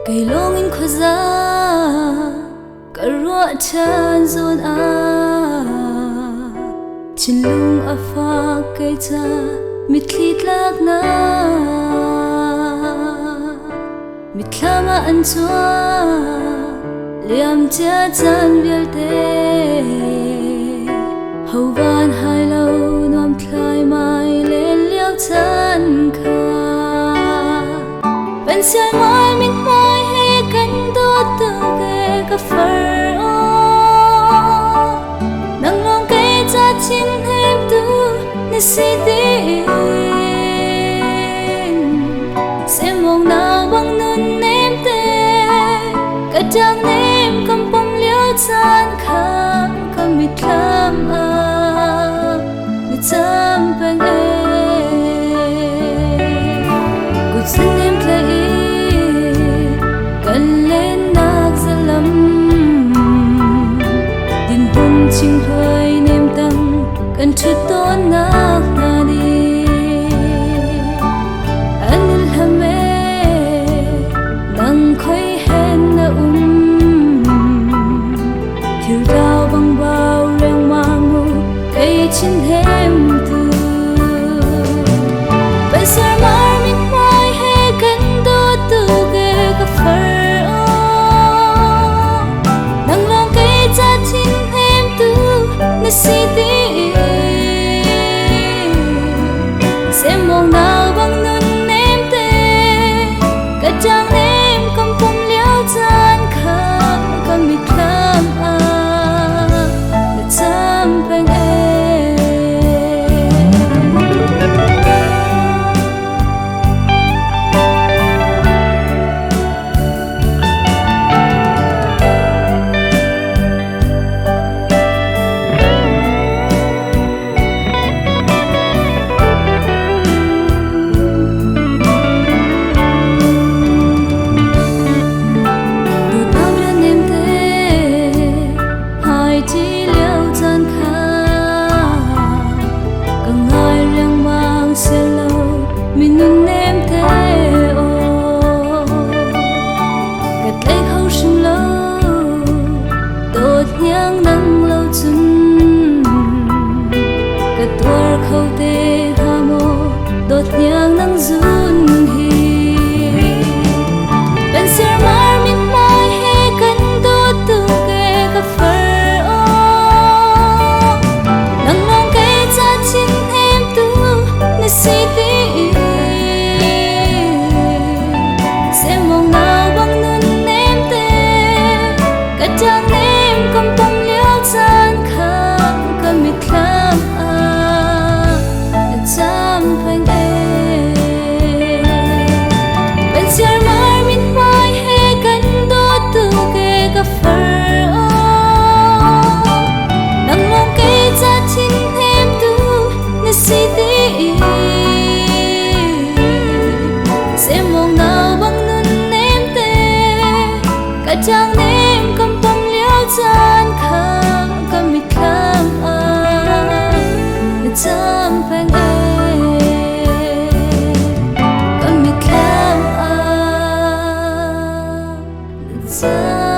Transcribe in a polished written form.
cây longin khoza karua chan zon a chin lung afa cây cha mitlit lak na mitlama an chua liam cha chan vial te hovan hai lo nom thlai mai len liao chan kha ben sai mai min mai he kan do tu ke ka far o nang long ke cha chin hem tu ni si din se mong na bang nun nem te ka jang nem kam pom liao chan kha ka mit thlam a mi cham pang e gut sin nem klai kan len nak zalam din bun ching hloi nem tang kan thu ton nak na ni anil hame nang khoi hen na thiu dao bang bao reng mangu cây chin hem tu ben sar mar min mai he kan do tu ge ka far o nang long cây cha chin hem tu na si ti se mong nào bang nun nem te ka chang nem kam pom liao chan kha ka mit thlam a na cham pang e nhang nắng lâu chun cả tuar khâu te hamo đột nhang nắng run hi ben sir mar min mai he kan do tu ke ka far o nang long ke cha chin hem tu na si ti se mong nào bang nun nem te ka chang kam pom liao chan kha ka mit thlam a cham phang e ben siar mar min mai he kan do tu ke ka far o nang long ke cha chin hem tu na si ti se mong nào bang nun nem te ka chang nem kam pom liao chan kha ka mit thlam a na cham phang e ka mit thlam a na cham